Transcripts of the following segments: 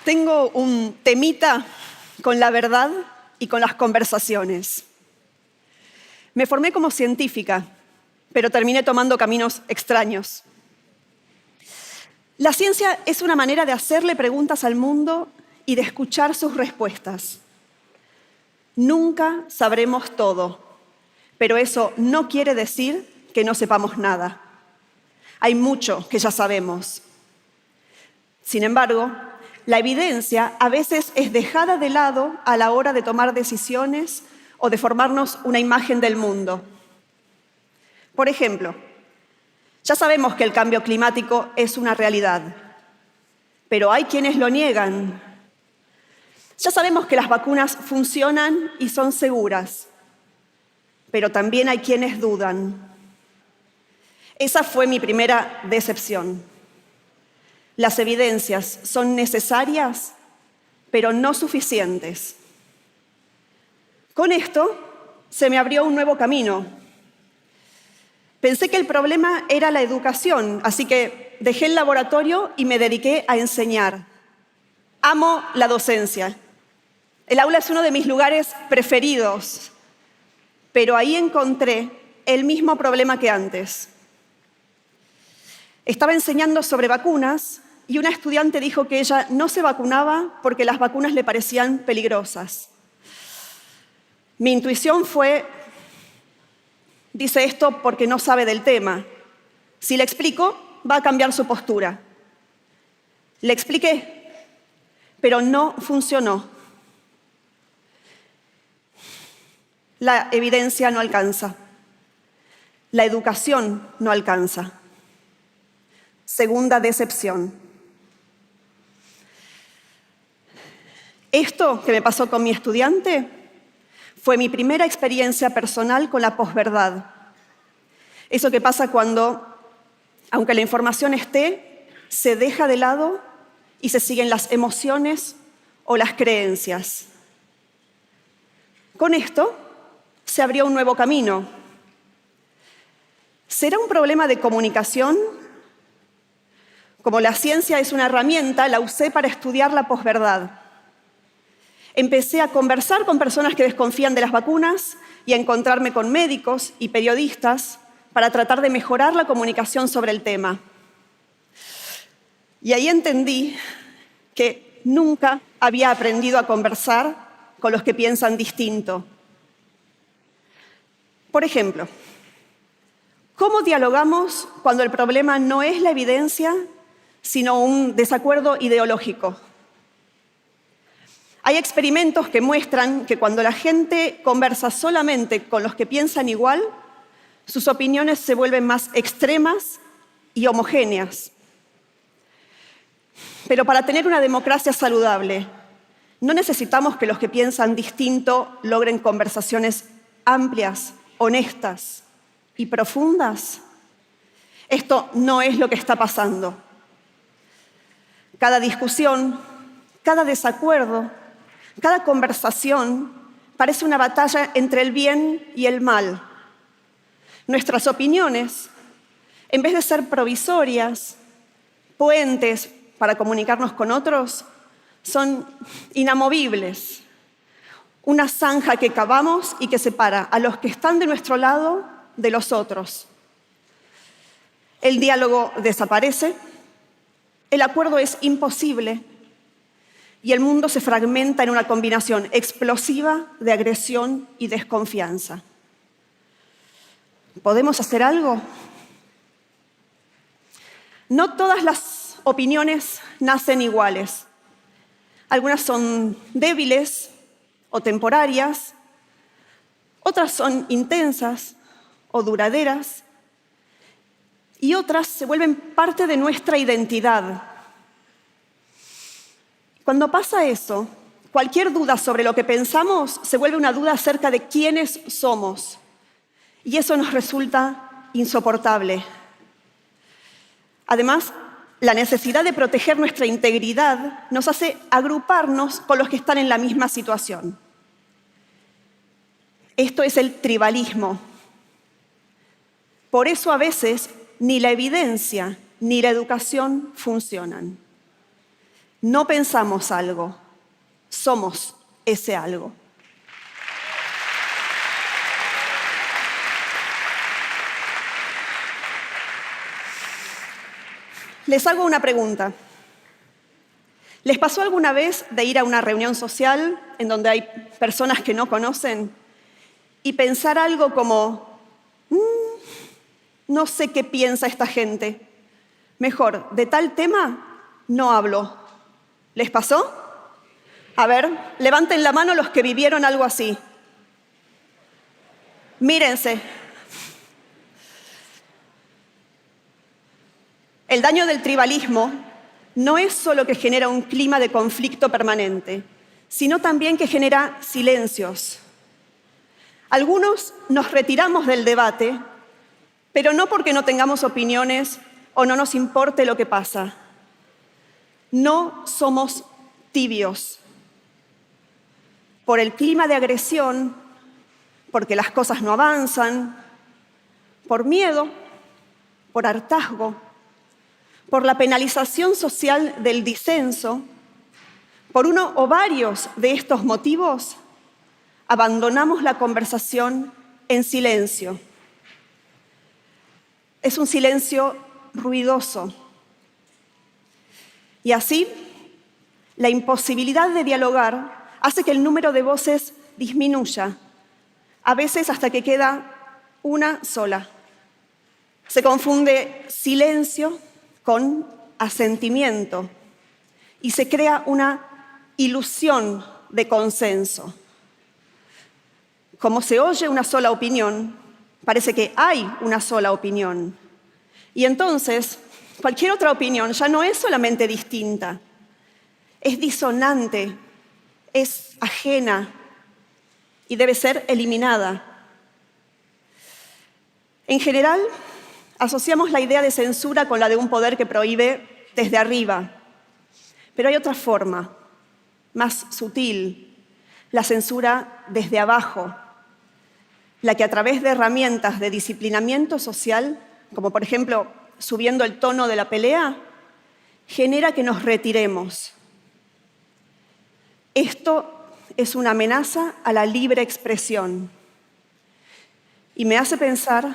Tengo un temita con la verdad y con las conversaciones. Me formé como científica, pero terminé tomando caminos extraños. La ciencia es una manera de hacerle preguntas al mundo y de escuchar sus respuestas. Nunca sabremos todo, pero eso no quiere decir que no sepamos nada. Hay mucho que ya sabemos. Sin embargo, la evidencia a veces es dejada de lado a la hora de tomar decisiones o de formarnos una imagen del mundo. Por ejemplo, ya sabemos que el cambio climático es una realidad, pero hay quienes lo niegan. Ya sabemos que las vacunas funcionan y son seguras, pero también hay quienes dudan. Esa fue mi primera decepción. Las evidencias son necesarias, pero no suficientes. Con esto se me abrió un nuevo camino. Pensé que el problema era la educación, así que dejé el laboratorio y me dediqué a enseñar. Amo la docencia. El aula es uno de mis lugares preferidos, pero ahí encontré el mismo problema que antes. Estaba enseñando sobre vacunas y una estudiante dijo que ella no se vacunaba porque las vacunas le parecían peligrosas. Mi intuición fue, dice esto porque no sabe del tema. Si le explico, va a cambiar su postura. Le expliqué, pero no funcionó. La evidencia no alcanza. La educación no alcanza. Segunda decepción. Esto que me pasó con mi estudiante fue mi primera experiencia personal con la posverdad. Eso que pasa cuando, aunque la información esté, se deja de lado y se siguen las emociones o las creencias. Con esto se abrió un nuevo camino. ¿Será un problema de comunicación? Como la ciencia es una herramienta, la usé para estudiar la posverdad. Empecé a conversar con personas que desconfían de las vacunas y a encontrarme con médicos y periodistas para tratar de mejorar la comunicación sobre el tema. Y ahí entendí que nunca había aprendido a conversar con los que piensan distinto. Por ejemplo, ¿cómo dialogamos cuando el problema no es la evidencia, sino un desacuerdo ideológico? Hay experimentos que muestran que cuando la gente conversa solamente con los que piensan igual, sus opiniones se vuelven más extremas y homogéneas. Pero para tener una democracia saludable, no necesitamos que los que piensan distinto logren conversaciones amplias, honestas y profundas. Esto no es lo que está pasando. Cada discusión, cada desacuerdo, cada conversación parece una batalla entre el bien y el mal. Nuestras opiniones, en vez de ser provisorias, puentes para comunicarnos con otros, son inamovibles. Una zanja que cavamos y que separa a los que están de nuestro lado de los otros. El diálogo desaparece, el acuerdo es imposible y el mundo se fragmenta en una combinación explosiva de agresión y desconfianza. ¿Podemos hacer algo? No todas las opiniones nacen iguales. Algunas son débiles o temporarias, otras son intensas o duraderas y otras se vuelven parte de nuestra identidad. Cuando pasa eso, cualquier duda sobre lo que pensamos se vuelve una duda acerca de quiénes somos. Y eso nos resulta insoportable. Además, la necesidad de proteger nuestra integridad nos hace agruparnos con los que están en la misma situación. Esto es el tribalismo. Por eso a veces ni la evidencia ni la educación funcionan. No pensamos algo, somos ese algo. Les hago una pregunta. ¿Les pasó alguna vez de ir a una reunión social en donde hay personas que no conocen y pensar algo como, no sé qué piensa esta gente, mejor, de tal tema no hablo? ¿Les pasó? A ver, levanten la mano los que vivieron algo así. Mírense. El daño del tribalismo no es solo que genera un clima de conflicto permanente, sino también que genera silencios. Algunos nos retiramos del debate, pero no porque no tengamos opiniones o no nos importe lo que pasa. No somos tibios. Por el clima de agresión, porque las cosas no avanzan, por miedo, por hartazgo, por la penalización social del disenso, por uno o varios de estos motivos, abandonamos la conversación en silencio. Es un silencio ruidoso. Y así, la imposibilidad de dialogar hace que el número de voces disminuya, a veces hasta que queda una sola. Se confunde silencio con asentimiento y se crea una ilusión de consenso. Como se oye una sola opinión, parece que hay una sola opinión. Y entonces, cualquier otra opinión ya no es solamente distinta, es disonante, es ajena y debe ser eliminada. En general, asociamos la idea de censura con la de un poder que prohíbe desde arriba. Pero hay otra forma, más sutil, la censura desde abajo, la que a través de herramientas de disciplinamiento social, como por ejemplo subiendo el tono de la pelea, genera que nos retiremos. Esto es una amenaza a la libre expresión y me hace pensar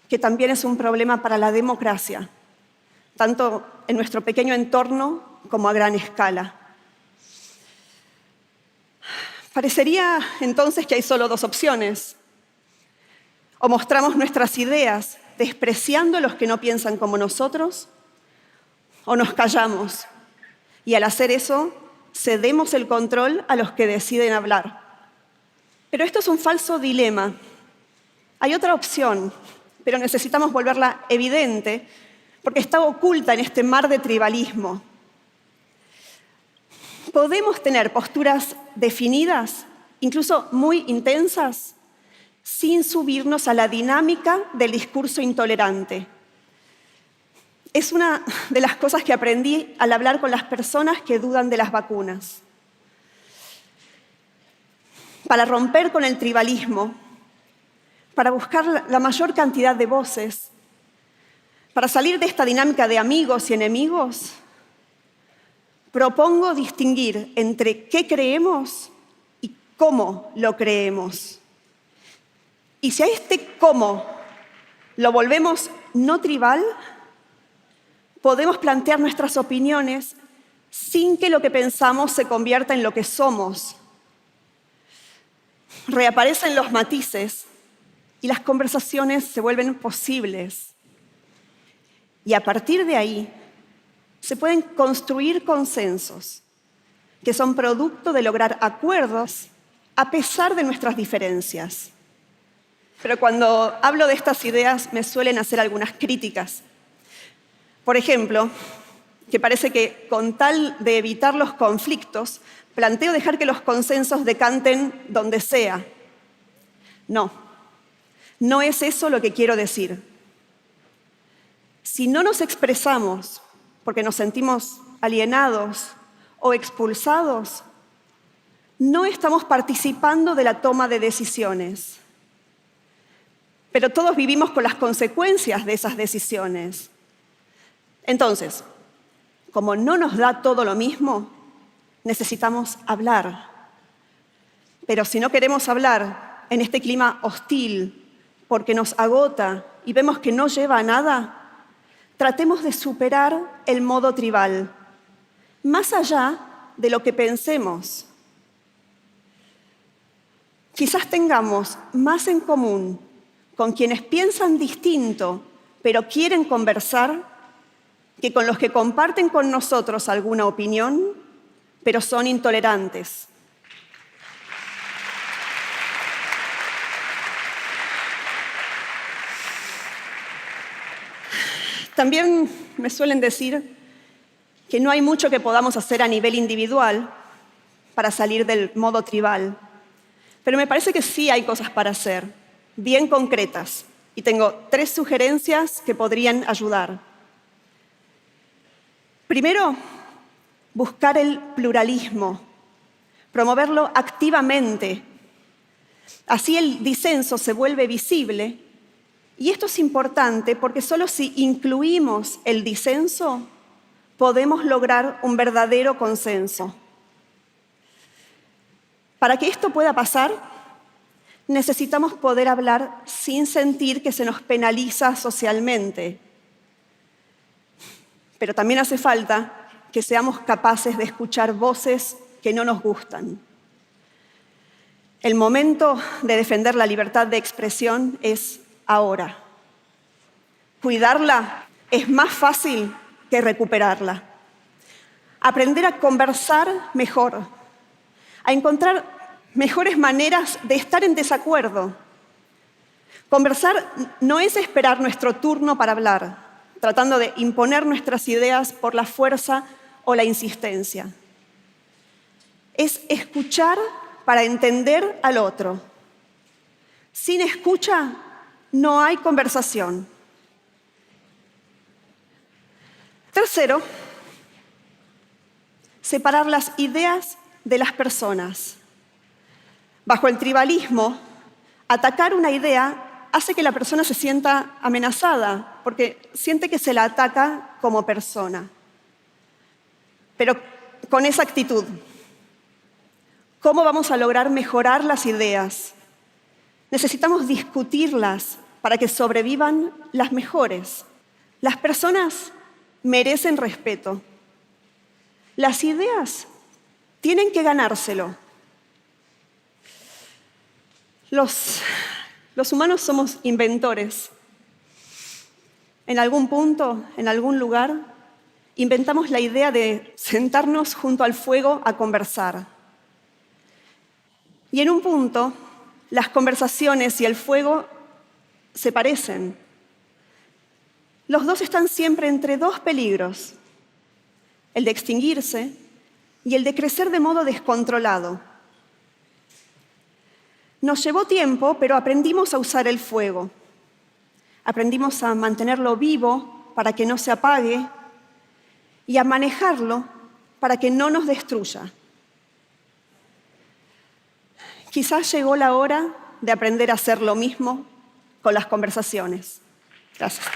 que también es un problema para la democracia, tanto en nuestro pequeño entorno como a gran escala. Parecería entonces que hay solo dos opciones. O mostramos nuestras ideas despreciando a los que no piensan como nosotros, o nos callamos y al hacer eso cedemos el control a los que deciden hablar. Pero esto es un falso dilema. Hay otra opción, pero necesitamos volverla evidente porque está oculta en este mar de tribalismo. Podemos tener posturas definidas, incluso muy intensas, sin subirnos a la dinámica del discurso intolerante. Es una de las cosas que aprendí al hablar con las personas que dudan de las vacunas. Para romper con el tribalismo, para buscar la mayor cantidad de voces, para salir de esta dinámica de amigos y enemigos, propongo distinguir entre qué creemos y cómo lo creemos. Y si a este cómo lo volvemos no tribal, podemos plantear nuestras opiniones sin que lo que pensamos se convierta en lo que somos. Reaparecen los matices y las conversaciones se vuelven posibles. Y a partir de ahí se pueden construir consensos que son producto de lograr acuerdos a pesar de nuestras diferencias. Pero cuando hablo de estas ideas me suelen hacer algunas críticas. Por ejemplo, que parece que con tal de evitar los conflictos, planteo dejar que los consensos decanten donde sea. No, no es eso lo que quiero decir. Si no nos expresamos porque nos sentimos alienados o expulsados, no estamos participando de la toma de decisiones. Pero todos vivimos con las consecuencias de esas decisiones. Entonces, como no nos da todo lo mismo, necesitamos hablar. Pero si no queremos hablar en este clima hostil, porque nos agota y vemos que no lleva a nada, tratemos de superar el modo tribal, más allá de lo que pensemos. Quizás tengamos más en común con quienes piensan distinto, pero quieren conversar, que con los que comparten con nosotros alguna opinión, pero son intolerantes. También me suelen decir que no hay mucho que podamos hacer a nivel individual para salir del modo tribal, pero me parece que sí hay cosas para hacer, bien concretas, y tengo 3 sugerencias que podrían ayudar. Primero, buscar el pluralismo, promoverlo activamente. Así el disenso se vuelve visible, y esto es importante porque solo si incluimos el disenso podemos lograr un verdadero consenso. Para que esto pueda pasar, necesitamos poder hablar sin sentir que se nos penaliza socialmente. Pero también hace falta que seamos capaces de escuchar voces que no nos gustan. El momento de defender la libertad de expresión es ahora. Cuidarla es más fácil que recuperarla. Aprender a conversar mejor, a encontrar mejores maneras de estar en desacuerdo. Conversar no es esperar nuestro turno para hablar, tratando de imponer nuestras ideas por la fuerza o la insistencia. Es escuchar para entender al otro. Sin escucha no hay conversación. Tercero, separar las ideas de las personas. Bajo el tribalismo, atacar una idea hace que la persona se sienta amenazada, porque siente que se la ataca como persona. Pero con esa actitud, ¿cómo vamos a lograr mejorar las ideas? Necesitamos discutirlas para que sobrevivan las mejores. Las personas merecen respeto. Las ideas tienen que ganárselo. Los humanos somos inventores. En algún punto, en algún lugar, inventamos la idea de sentarnos junto al fuego a conversar. Y en un punto, las conversaciones y el fuego se parecen. Los dos están siempre entre 2 peligros, el de extinguirse y el de crecer de modo descontrolado. Nos llevó tiempo, pero aprendimos a usar el fuego. Aprendimos a mantenerlo vivo para que no se apague y a manejarlo para que no nos destruya. Quizás llegó la hora de aprender a hacer lo mismo con las conversaciones. Gracias.